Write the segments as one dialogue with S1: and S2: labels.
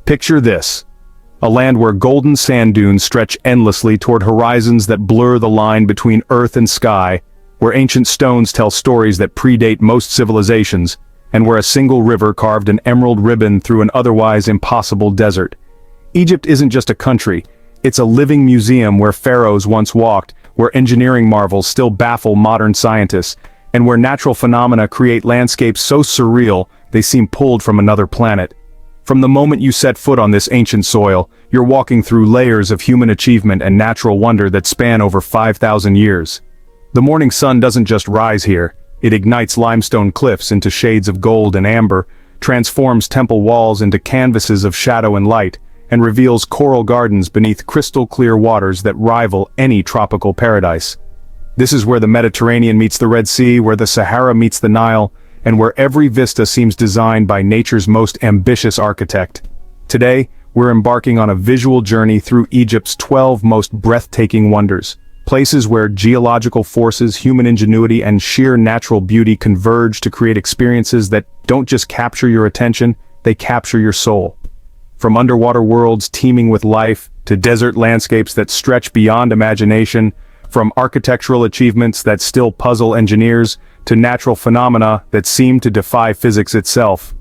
S1: Picture this: a land where golden sand dunes stretch endlessly toward horizons that blur the line between earth and sky, where ancient stones tell stories that predate most civilizations, and where a single river carved an emerald ribbon through an otherwise impossible desert. Egypt isn't just a country, it's a living museum where pharaohs once walked, where engineering marvels still baffle modern scientists, and where natural phenomena create landscapes so surreal they seem pulled from another planet. From the moment you set foot on this ancient soil, you're walking through layers of human achievement and natural wonder that span over 5,000 years. The morning sun doesn't just rise here, it ignites limestone cliffs into shades of gold and amber, transforms temple walls into canvases of shadow and light, and reveals coral gardens beneath crystal-clear waters that rival any tropical paradise. This is where the Mediterranean meets the Red Sea, where the Sahara meets the Nile, and where every vista seems designed by nature's most ambitious architect. Today, we're embarking on a visual journey through Egypt's 12 most breathtaking wonders, places where geological forces, human ingenuity, and sheer natural beauty converge to create experiences that don't just capture your attention, they capture your soul. From underwater worlds teeming with life, to desert landscapes that stretch beyond imagination, from architectural achievements that still puzzle engineers, to natural phenomena that seem to defy physics itself.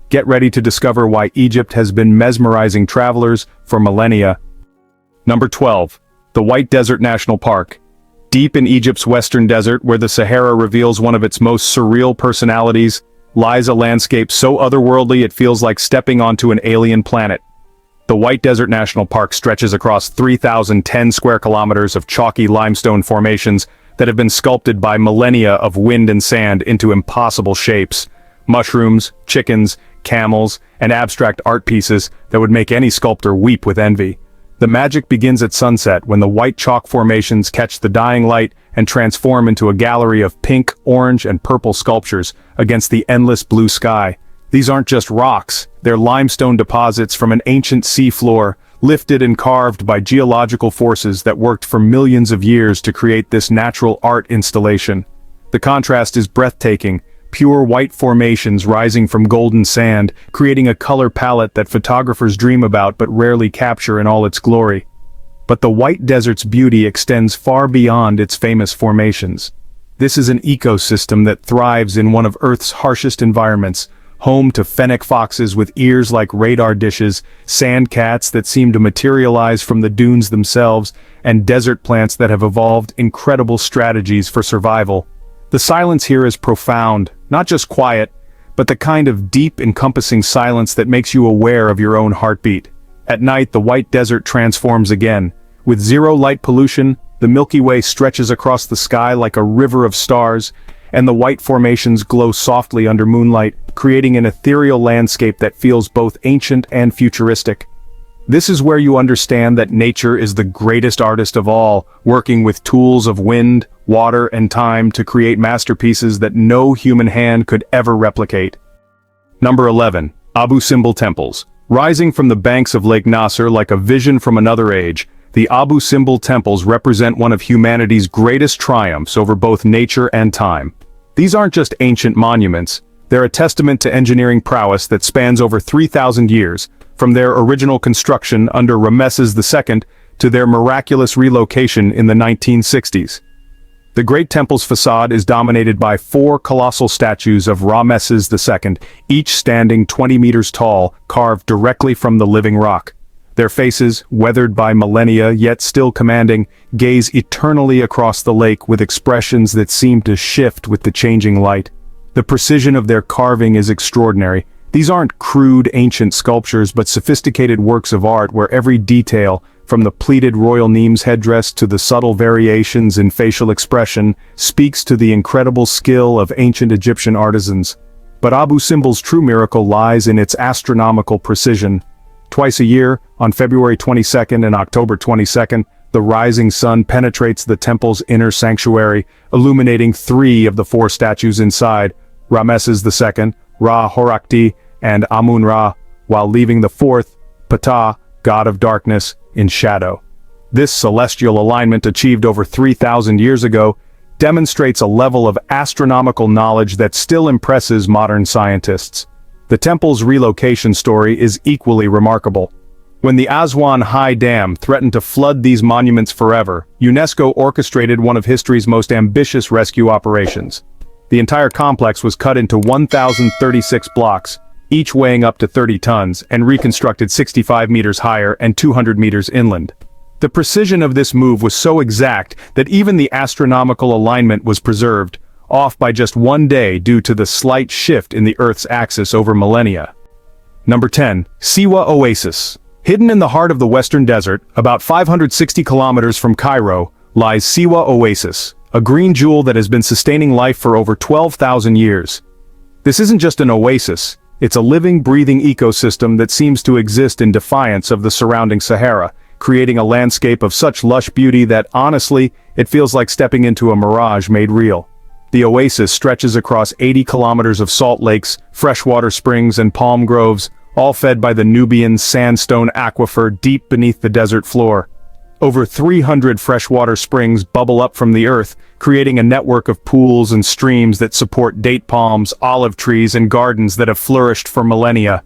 S1: Get ready to discover why Egypt has been mesmerizing travelers for millennia. Number 12. The White Desert National Park. Deep in Egypt's western desert, where the Sahara reveals one of its most surreal personalities, lies a landscape so otherworldly it feels like stepping onto an alien planet. The White Desert National Park stretches across 3,010 square kilometers of chalky limestone formations that have been sculpted by millennia of wind and sand into impossible shapes. Mushrooms, chickens, camels, and abstract art pieces that would make any sculptor weep with envy. The magic begins at sunset when the white chalk formations catch the dying light and transform into a gallery of pink, orange, and purple sculptures against the endless blue sky. These aren't just rocks, they're limestone deposits from an ancient sea floor, lifted and carved by geological forces that worked for millions of years to create this natural art installation. The contrast is breathtaking, pure white formations rising from golden sand, creating a color palette that photographers dream about but rarely capture in all its glory. But the White Desert's beauty extends far beyond its famous formations. This is an ecosystem that thrives in one of Earth's harshest environments, home to fennec foxes with ears like radar dishes, sand cats that seem to materialize from the dunes themselves, and desert plants that have evolved incredible strategies for survival. The silence here is profound, not just quiet, but the kind of deep, encompassing silence that makes you aware of your own heartbeat. At night, the White Desert transforms again. With zero light pollution, the Milky Way stretches across the sky like a river of stars, and the white formations glow softly under moonlight, creating an ethereal landscape that feels both ancient and futuristic. This is where you understand that nature is the greatest artist of all, working with tools of wind, water, and time to create masterpieces that no human hand could ever replicate. Number 11. Abu Simbel Temples. Rising from the banks of Lake Nasser like a vision from another age, the Abu Simbel Temples represent one of humanity's greatest triumphs over both nature and time. These aren't just ancient monuments, they're a testament to engineering prowess that spans over 3,000 years, from their original construction under Ramesses II to their miraculous relocation in the 1960s. The Great Temple's facade is dominated by 4 colossal statues of Ramesses II, each standing 20 meters tall, carved directly from the living rock. Their faces, weathered by millennia yet still commanding, gaze eternally across the lake with expressions that seem to shift with the changing light. The precision of their carving is extraordinary. These aren't crude ancient sculptures but sophisticated works of art where every detail, from the pleated royal Nemes headdress to the subtle variations in facial expression, speaks to the incredible skill of ancient Egyptian artisans. But Abu Simbel's true miracle lies in its astronomical precision. Twice a year, on February 22nd and October 22nd, the rising sun penetrates the temple's inner sanctuary, illuminating 3 of the 4 statues inside, Ramesses II, Ra-Horakhti, and Amun-Ra, while leaving the 4th, Ptah, god of darkness, in shadow. This celestial alignment achieved over 3,000 years ago demonstrates a level of astronomical knowledge that still impresses modern scientists. The temple's relocation story is equally remarkable. When the Aswan High Dam threatened to flood these monuments forever, UNESCO orchestrated one of history's most ambitious rescue operations. The entire complex was cut into 1,036 blocks, each weighing up to 30 tons, and reconstructed 65 meters higher and 200 meters inland. The precision of this move was so exact that even the astronomical alignment was preserved, off by just 1 day due to the slight shift in the Earth's axis over millennia. Number 10. Siwa Oasis. Hidden in the heart of the Western Desert, about 560 kilometers from Cairo, lies Siwa Oasis, a green jewel that has been sustaining life for over 12,000 years. This isn't just an oasis, it's a living, breathing ecosystem that seems to exist in defiance of the surrounding Sahara, creating a landscape of such lush beauty that, honestly, it feels like stepping into a mirage made real. The oasis stretches across 80 kilometers of salt lakes, freshwater springs, and palm groves, all fed by the Nubian sandstone aquifer deep beneath the desert floor. Over 300 freshwater springs bubble up from the earth, creating a network of pools and streams that support date palms, olive trees, and gardens that have flourished for millennia.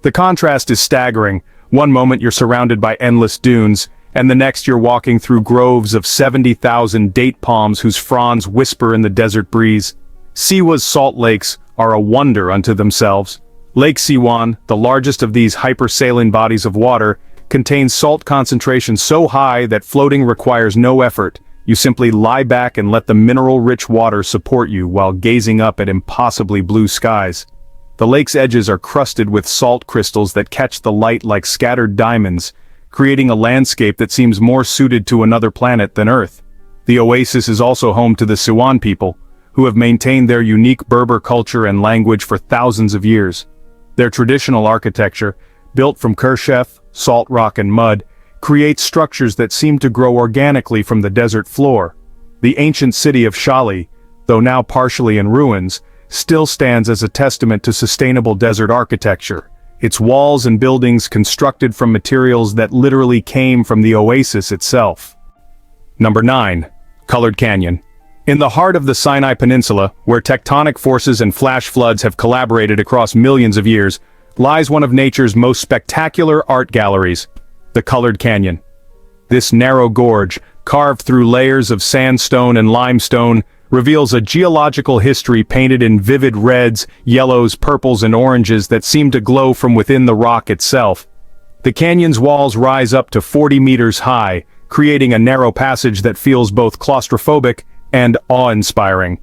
S1: The contrast is staggering. One moment you're surrounded by endless dunes, and the next you're walking through groves of 70,000 date palms whose fronds whisper in the desert breeze. Siwa's salt lakes are a wonder unto themselves. Lake Siwan, the largest of these hypersaline bodies of water, contains salt concentration so high that floating requires no effort. You simply lie back and let the mineral-rich water support you while gazing up at impossibly blue skies. The lake's edges are crusted with salt crystals that catch the light like scattered diamonds, creating a landscape that seems more suited to another planet than Earth. The oasis is also home to the Siwan people, who have maintained their unique Berber culture and language for thousands of years. Their traditional architecture, built from kershef, salt rock and mud, creates structures that seem to grow organically from the desert floor. The ancient city of Shali, though now partially in ruins, still stands as a testament to sustainable desert architecture, its walls and buildings constructed from materials that literally came from the oasis itself. Number 9. Colored Canyon. In the heart of the Sinai Peninsula, where tectonic forces and flash floods have collaborated across millions of years, lies one of nature's most spectacular art galleries, the Colored Canyon. This narrow gorge, carved through layers of sandstone and limestone, reveals a geological history painted in vivid reds, yellows, purples, and oranges that seem to glow from within the rock itself. The canyon's walls rise up to 40 meters high, creating a narrow passage that feels both claustrophobic and awe-inspiring.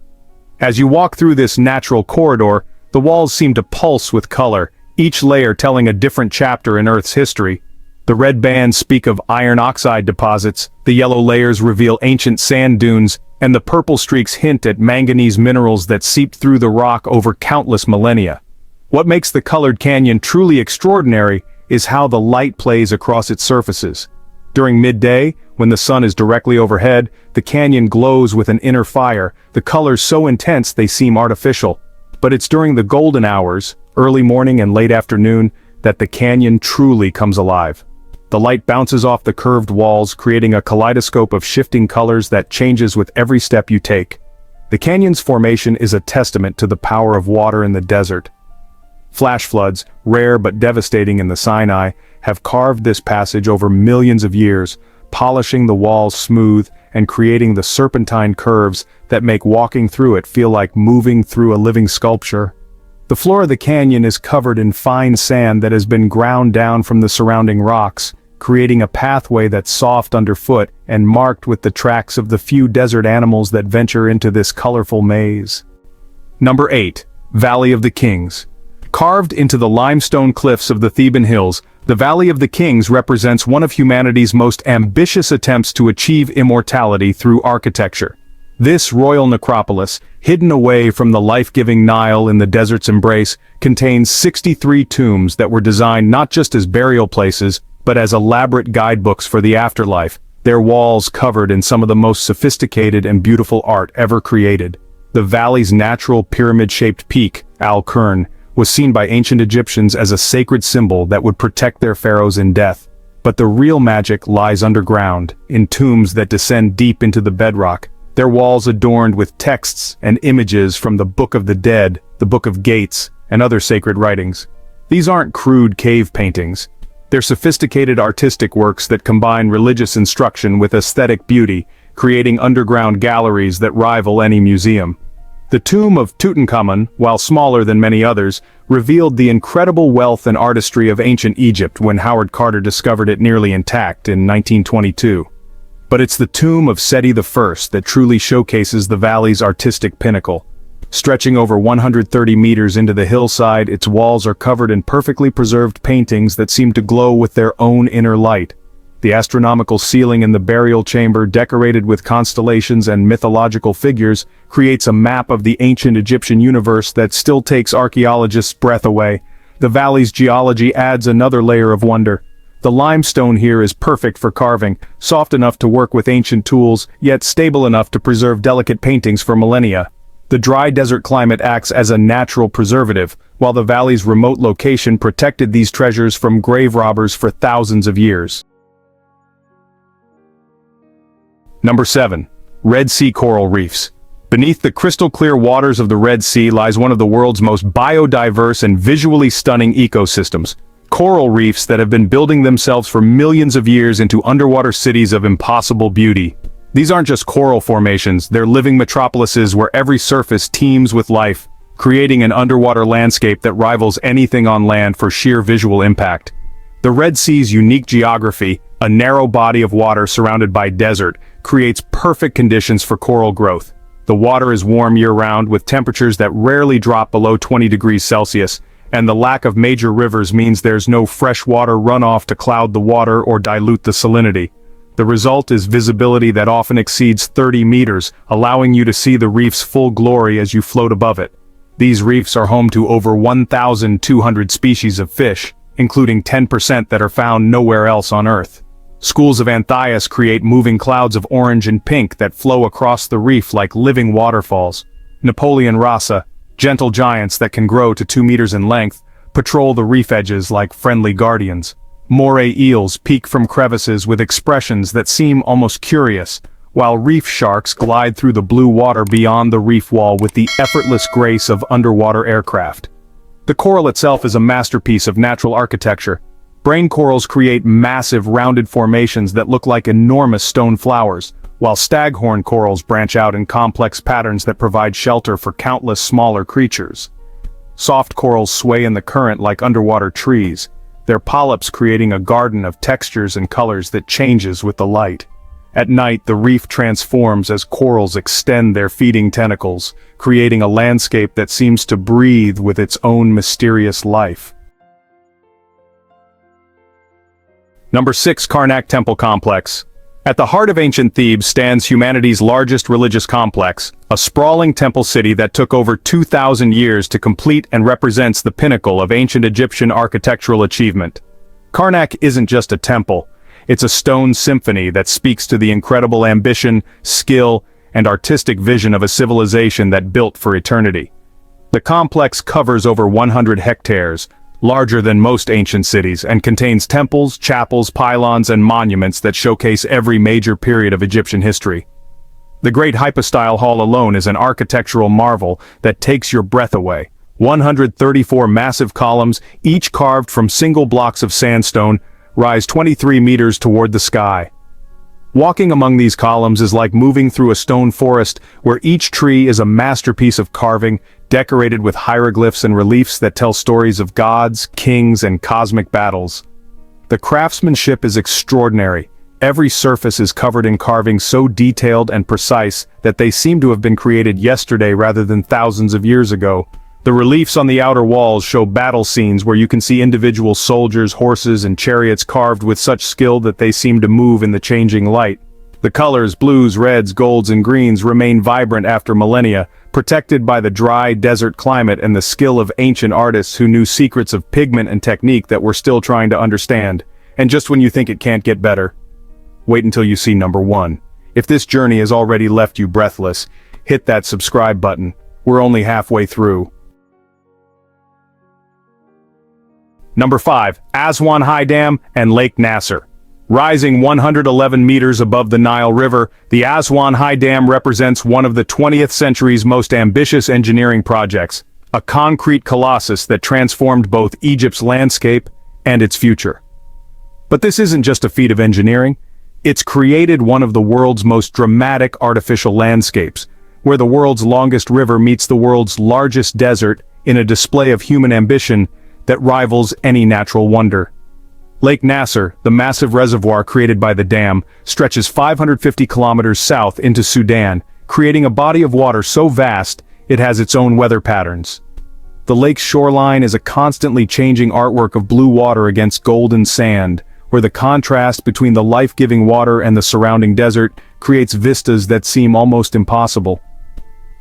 S1: As you walk through this natural corridor, the walls seem to pulse with color, each layer telling a different chapter in Earth's history. The red bands speak of iron oxide deposits, the yellow layers reveal ancient sand dunes, and the purple streaks hint at manganese minerals that seeped through the rock over countless millennia. What makes the Colored Canyon truly extraordinary is how the light plays across its surfaces. During midday, when the sun is directly overhead, the canyon glows with an inner fire, the colors so intense they seem artificial. But it's during the golden hours, early morning and late afternoon, that the canyon truly comes alive. The light bounces off the curved walls, creating a kaleidoscope of shifting colors that changes with every step you take. The canyon's formation is a testament to the power of water in the desert. Flash floods, rare but devastating in the Sinai, have carved this passage over millions of years, polishing the walls smooth and creating the serpentine curves that make walking through it feel like moving through a living sculpture. The floor of the canyon is covered in fine sand that has been ground down from the surrounding rocks, creating a pathway that's soft underfoot and marked with the tracks of the few desert animals that venture into this colorful maze. Number 8. Valley of the Kings. Carved into the limestone cliffs of the Theban Hills, the Valley of the Kings represents one of humanity's most ambitious attempts to achieve immortality through architecture. This royal necropolis, hidden away from the life-giving Nile in the desert's embrace, contains 63 tombs that were designed not just as burial places, but as elaborate guidebooks for the afterlife, their walls covered in some of the most sophisticated and beautiful art ever created. The valley's natural pyramid-shaped peak, Al-Qurn, was seen by ancient Egyptians as a sacred symbol that would protect their pharaohs in death. But the real magic lies underground, in tombs that descend deep into the bedrock, their walls adorned with texts and images from the Book of the Dead, the Book of Gates, and other sacred writings. These aren't crude cave paintings. They're sophisticated artistic works that combine religious instruction with aesthetic beauty, creating underground galleries that rival any museum. The tomb of Tutankhamun, while smaller than many others, revealed the incredible wealth and artistry of ancient Egypt when Howard Carter discovered it nearly intact in 1922. But it's the tomb of Seti I that truly showcases the valley's artistic pinnacle. Stretching over 130 meters into the hillside, its walls are covered in perfectly preserved paintings that seem to glow with their own inner light. The astronomical ceiling in the burial chamber, decorated with constellations and mythological figures, creates a map of the ancient Egyptian universe that still takes archaeologists' breath away. The valley's geology adds another layer of wonder. The limestone here is perfect for carving, soft enough to work with ancient tools, yet stable enough to preserve delicate paintings for millennia. The dry desert climate acts as a natural preservative, while the valley's remote location protected these treasures from grave robbers for thousands of years. Number 7. Red Sea coral reefs. Beneath the crystal-clear waters of the Red Sea lies one of the world's most biodiverse and visually stunning ecosystems. Coral reefs that have been building themselves for millions of years into underwater cities of impossible beauty. These aren't just coral formations, they're living metropolises where every surface teems with life, creating an underwater landscape that rivals anything on land for sheer visual impact. The Red Sea's unique geography, a narrow body of water surrounded by desert, creates perfect conditions for coral growth. The water is warm year-round with temperatures that rarely drop below 20 degrees Celsius, and the lack of major rivers means there's no freshwater runoff to cloud the water or dilute the salinity. The result is visibility that often exceeds 30 meters, allowing you to see the reef's full glory as you float above it. These reefs are home to over 1,200 species of fish, including 10% that are found nowhere else on Earth. Schools of Anthias create moving clouds of orange and pink that flow across the reef like living waterfalls. Napoleon rasa, gentle giants that can grow to 2 meters in length, patrol the reef edges like friendly guardians. Moray eels peek from crevices with expressions that seem almost curious, while reef sharks glide through the blue water beyond the reef wall with the effortless grace of underwater aircraft. The coral itself is a masterpiece of natural architecture. Brain corals create massive rounded formations that look like enormous stone flowers, while staghorn corals branch out in complex patterns that provide shelter for countless smaller creatures. Soft corals sway in the current like underwater trees, their polyps creating a garden of textures and colors that changes with the light. At night, the reef transforms as corals extend their feeding tentacles, creating a landscape that seems to breathe with its own mysterious life. Number 6. Karnak Temple Complex. At the heart of ancient Thebes stands humanity's largest religious complex, a sprawling temple city that took over 2,000 years to complete and represents the pinnacle of ancient Egyptian architectural achievement. Karnak isn't just a temple, it's a stone symphony that speaks to the incredible ambition, skill, and artistic vision of a civilization that built for eternity. The complex covers over 100 hectares, larger than most ancient cities, and contains temples, chapels, pylons, and monuments that showcase every major period of Egyptian history. The Great Hypostyle Hall alone is an architectural marvel that takes your breath away. 134 massive columns, each carved from single blocks of sandstone, rise 23 meters toward the sky. Walking among these columns is like moving through a stone forest where each tree is a masterpiece of carving, decorated with hieroglyphs and reliefs that tell stories of gods, kings, and cosmic battles. The craftsmanship is extraordinary. Every surface is covered in carvings so detailed and precise that they seem to have been created yesterday rather than thousands of years ago. The reliefs on the outer walls show battle scenes where you can see individual soldiers, horses, and chariots carved with such skill that they seem to move in the changing light. The colors, blues, reds, golds, and greens remain vibrant after millennia, protected by the dry desert climate and the skill of ancient artists who knew secrets of pigment and technique that we're still trying to understand. And just when you think it can't get better, wait until you see number 1. If this journey has already left you breathless, hit that subscribe button. We're only halfway through. Number 5. Aswan High Dam and Lake Nasser. Rising 111 meters above the Nile River, the Aswan High Dam represents one of the 20th century's most ambitious engineering projects. a concrete colossus that transformed both Egypt's landscape and its future. But this isn't just a feat of engineering. It's created one of the world's most dramatic artificial landscapes, where the world's longest river meets the world's largest desert in a display of human ambition that rivals any natural wonder. Lake Nasser, the massive reservoir created by the dam, stretches 550 kilometers south into Sudan, creating a body of water so vast it has its own weather patterns. The lake's shoreline is a constantly changing artwork of blue water against golden sand, where the contrast between the life-giving water and the surrounding desert creates vistas that seem almost impossible.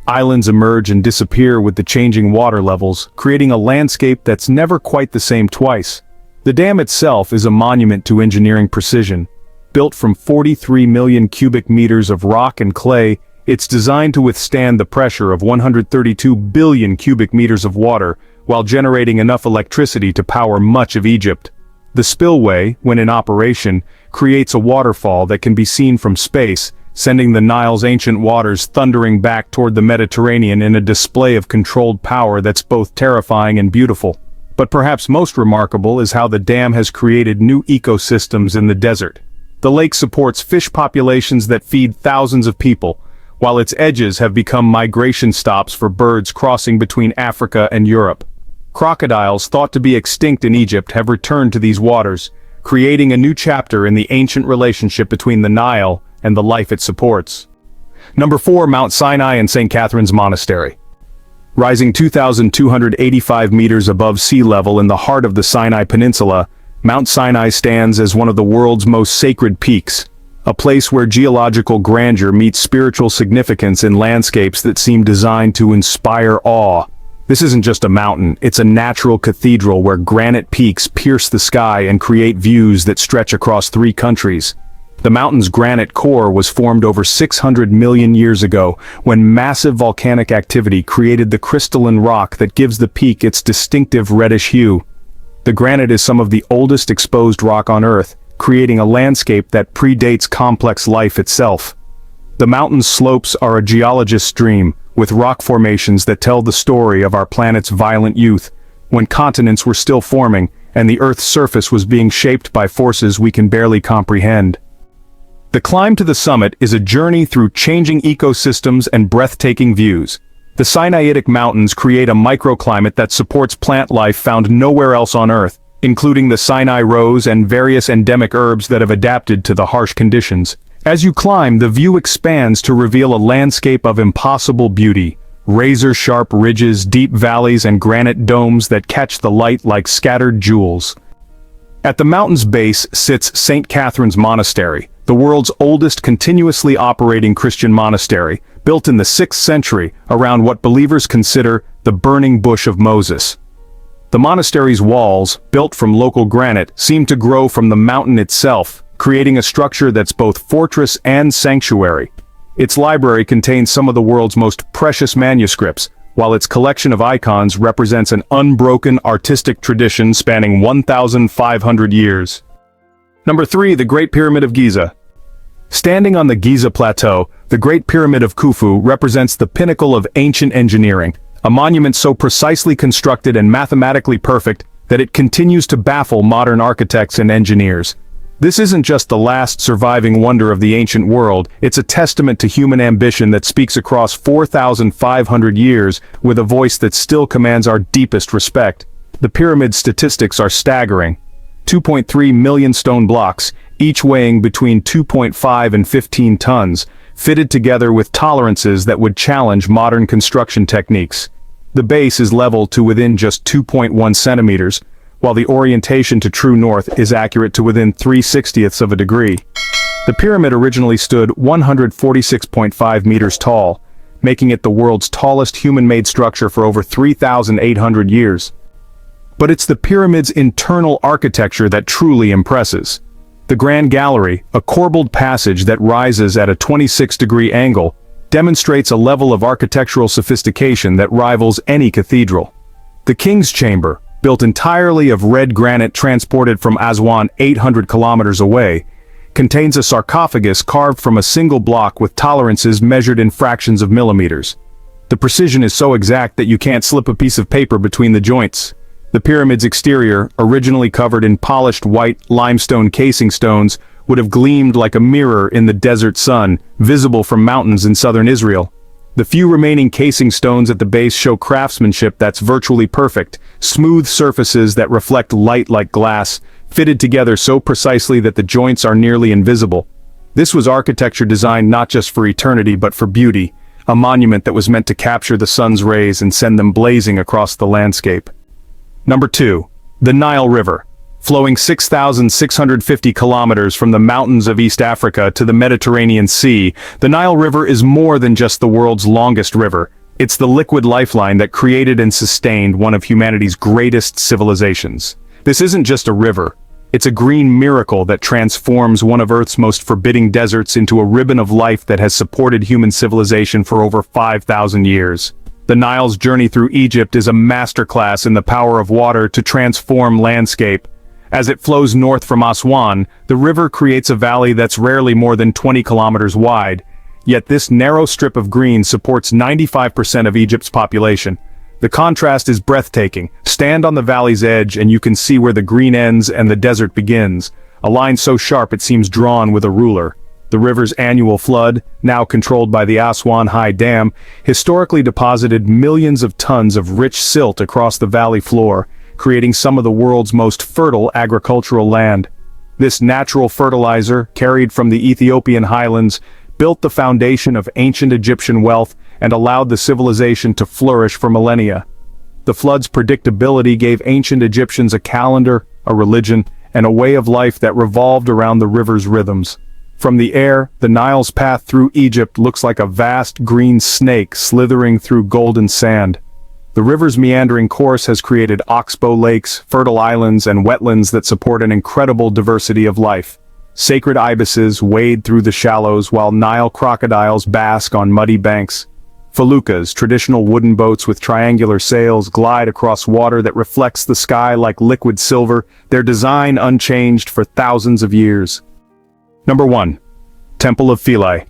S1: Islands emerge and disappear with the changing water levels, creating a landscape that's never quite the same twice. The dam itself is a monument to engineering precision. Built from 43 million cubic meters of rock and clay, it's designed to withstand the pressure of 132 billion cubic meters of water, while generating enough electricity to power much of Egypt. The spillway, when in operation, creates a waterfall that can be seen from space, sending the Nile's ancient waters thundering back toward the Mediterranean in a display of controlled power that's both terrifying and beautiful. But perhaps most remarkable is how the dam has created new ecosystems in the desert. The lake supports fish populations that feed thousands of people, while its edges have become migration stops for birds crossing between Africa and Europe. Crocodiles thought to be extinct in Egypt have returned to these waters, creating a new chapter in the ancient relationship between the Nile and the life it supports. Number 4. Mount Sinai and St. Catherine's Monastery. Rising 2,285 meters above sea level in the heart of the Sinai Peninsula, Mount Sinai stands as one of the world's most sacred peaks, a place where geological grandeur meets spiritual significance in landscapes that seem designed to inspire awe. This isn't just a mountain, it's a natural cathedral where granite peaks pierce the sky and create views that stretch across 3 countries. The mountain's granite core was formed over 600 million years ago, when massive volcanic activity created the crystalline rock that gives the peak its distinctive reddish hue. The granite is some of the oldest exposed rock on Earth, creating a landscape that predates complex life itself. The mountain's slopes are a geologist's dream, with rock formations that tell the story of our planet's violent youth, when continents were still forming and the Earth's surface was being shaped by forces we can barely comprehend. The climb to the summit is a journey through changing ecosystems and breathtaking views. The Sinaitic Mountains create a microclimate that supports plant life found nowhere else on Earth, including the Sinai rose and various endemic herbs that have adapted to the harsh conditions. As you climb, the view expands to reveal a landscape of impossible beauty, razor-sharp ridges, deep valleys, and granite domes that catch the light like scattered jewels. At the mountain's base sits St. Catherine's Monastery, the world's oldest continuously operating Christian monastery, built in the 6th century around what believers consider the burning bush of Moses. The monastery's walls, built from local granite, seem to grow from the mountain itself, creating a structure that's both fortress and sanctuary. Its library contains some of the world's most precious manuscripts, while its collection of icons represents an unbroken artistic tradition spanning 1,500 years. Number 3. The Great Pyramid of Giza. Standing on the Giza Plateau, the Great Pyramid of Khufu represents the pinnacle of ancient engineering, a monument so precisely constructed and mathematically perfect that it continues to baffle modern architects and engineers. This isn't just the last surviving wonder of the ancient world, it's a testament to human ambition that speaks across 4,500 years with a voice that still commands our deepest respect. The pyramid's statistics are staggering. 2.3 million stone blocks, each weighing between 2.5 and 15 tons, fitted together with tolerances that would challenge modern construction techniques. The base is leveled to within just 2.1 centimeters, while the orientation to true north is accurate to within 3/60ths of a degree. The pyramid originally stood 146.5 meters tall, making it the world's tallest human-made structure for over 3,800 years. But it's the pyramid's internal architecture that truly impresses. The Grand Gallery, a corbelled passage that rises at a 26-degree angle, demonstrates a level of architectural sophistication that rivals any cathedral. The King's Chamber, built entirely of red granite transported from Aswan 800 kilometers away, contains a sarcophagus carved from a single block with tolerances measured in fractions of millimeters. The precision is so exact that you can't slip a piece of paper between the joints. The pyramid's exterior, originally covered in polished white limestone casing stones, would have gleamed like a mirror in the desert sun, visible from mountains in southern Israel. The few remaining casing stones at the base show craftsmanship that's virtually perfect, smooth surfaces that reflect light like glass, fitted together so precisely that the joints are nearly invisible. This was architecture designed not just for eternity but for beauty, a monument that was meant to capture the sun's rays and send them blazing across the landscape. Number 2. The Nile River. Flowing 6,650 kilometers from the mountains of East Africa to the Mediterranean Sea, the Nile River is more than just the world's longest river. It's the liquid lifeline that created and sustained one of humanity's greatest civilizations. This isn't just a river. It's a green miracle that transforms one of Earth's most forbidding deserts into a ribbon of life that has supported human civilization for over 5,000 years. The Nile's journey through Egypt is a masterclass in the power of water to transform landscape. As it flows north from Aswan, the river creates a valley that's rarely more than 20 kilometers wide. Yet this narrow strip of green supports 95% of Egypt's population. The contrast is breathtaking. Stand on the valley's edge and you can see where the green ends and the desert begins, a line so sharp it seems drawn with a ruler. The river's annual flood, now controlled by the Aswan High Dam, historically deposited millions of tons of rich silt across the valley floor, creating some of the world's most fertile agricultural land. This natural fertilizer, carried from the Ethiopian highlands, built the foundation of ancient Egyptian wealth and allowed the civilization to flourish for millennia. The flood's predictability gave ancient Egyptians a calendar, a religion, and a way of life that revolved around the river's rhythms. From the air, the Nile's path through Egypt looks like a vast green snake slithering through golden sand. The river's meandering course has created oxbow lakes, fertile islands, and wetlands that support an incredible diversity of life. Sacred ibises wade through the shallows while Nile crocodiles bask on muddy banks. Feluccas, traditional wooden boats with triangular sails, glide across water that reflects the sky like liquid silver, their design unchanged for thousands of years. Number 1. Temple of Philae.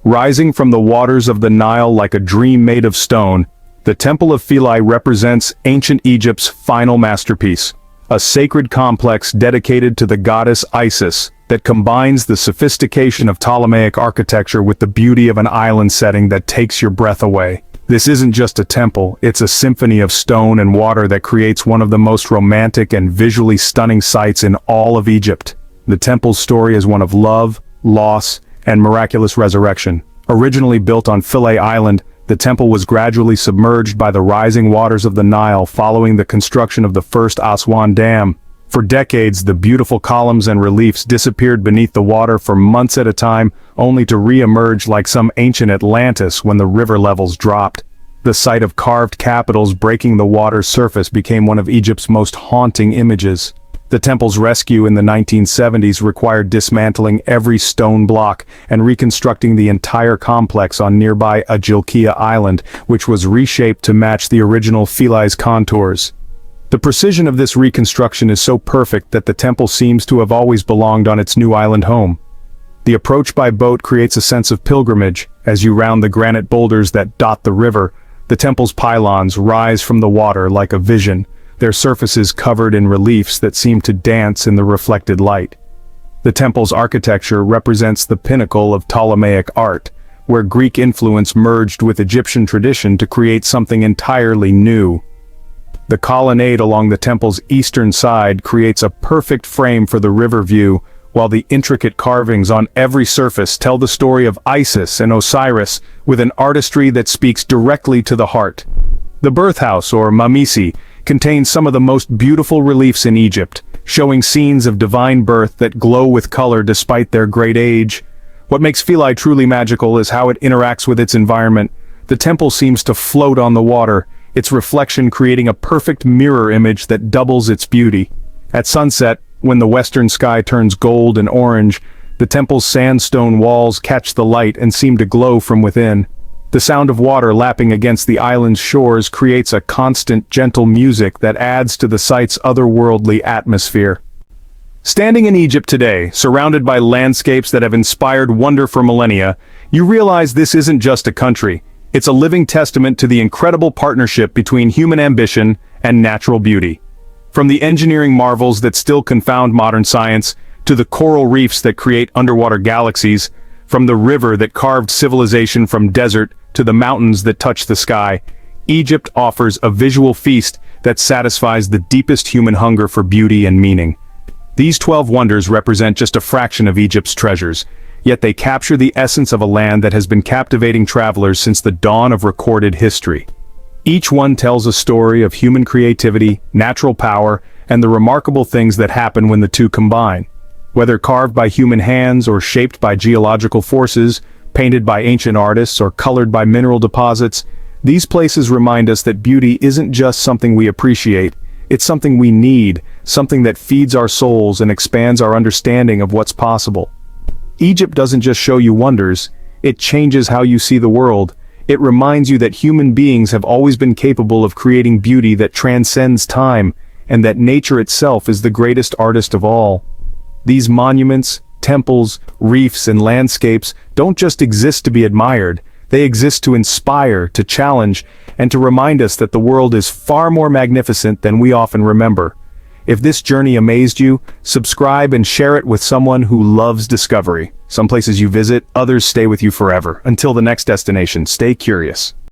S1: Rising from the waters of the Nile like a dream made of stone, the Temple of Philae represents ancient Egypt's final masterpiece, a sacred complex dedicated to the goddess Isis that combines the sophistication of Ptolemaic architecture with the beauty of an island setting that takes your breath away. This isn't just a temple, it's a symphony of stone and water that creates one of the most romantic and visually stunning sights in all of Egypt. The temple's story is one of love, loss, and miraculous resurrection. Originally built on Philae Island, the temple was gradually submerged by the rising waters of the Nile following the construction of the first Aswan Dam. For decades, the beautiful columns and reliefs disappeared beneath the water for months at a time, only to re-emerge like some ancient Atlantis when the river levels dropped. The sight of carved capitals breaking the water's surface became one of Egypt's most haunting images. The temple's rescue in the 1970s required dismantling every stone block and reconstructing the entire complex on nearby Ajilkia Island, which was reshaped to match the original Philae's contours. The precision of this reconstruction is so perfect that the temple seems to have always belonged on its new island home. The approach by boat creates a sense of pilgrimage. As you round the granite boulders that dot the river, the temple's pylons rise from the water like a vision, their surfaces covered in reliefs that seem to dance in the reflected light. The temple's architecture represents the pinnacle of Ptolemaic art, where Greek influence merged with Egyptian tradition to create something entirely new. The colonnade along the temple's eastern side creates a perfect frame for the river view, while the intricate carvings on every surface tell the story of Isis and Osiris with an artistry that speaks directly to the heart. The birthhouse, or Mamisi, contains some of the most beautiful reliefs in Egypt, showing scenes of divine birth that glow with color despite their great age. What makes Philae truly magical is how it interacts with its environment. The temple seems to float on the water, its reflection creating a perfect mirror image that doubles its beauty. At sunset, when the western sky turns gold and orange, the temple's sandstone walls catch the light and seem to glow from within. The sound of water lapping against the island's shores creates a constant, gentle music that adds to the site's otherworldly atmosphere. Standing in Egypt today, surrounded by landscapes that have inspired wonder for millennia, you realize this isn't just a country. It's a living testament to the incredible partnership between human ambition and natural beauty. From the engineering marvels that still confound modern science, to the coral reefs that create underwater galaxies, from the river that carved civilization from desert to the mountains that touch the sky, Egypt offers a visual feast that satisfies the deepest human hunger for beauty and meaning. These 12 wonders represent just a fraction of Egypt's treasures, yet they capture the essence of a land that has been captivating travelers since the dawn of recorded history. Each one tells a story of human creativity, natural power, and the remarkable things that happen when the two combine. Whether carved by human hands or shaped by geological forces, painted by ancient artists or colored by mineral deposits, these places remind us that beauty isn't just something we appreciate, it's something we need, something that feeds our souls and expands our understanding of what's possible. Egypt doesn't just show you wonders, it changes how you see the world. It reminds you that human beings have always been capable of creating beauty that transcends time, and that nature itself is the greatest artist of all. These monuments, temples, reefs, and landscapes don't just exist to be admired, they exist to inspire, to challenge, and to remind us that the world is far more magnificent than we often remember. If this journey amazed you, subscribe and share it with someone who loves discovery. Some places you visit, others stay with you forever. Until the next destination, stay curious.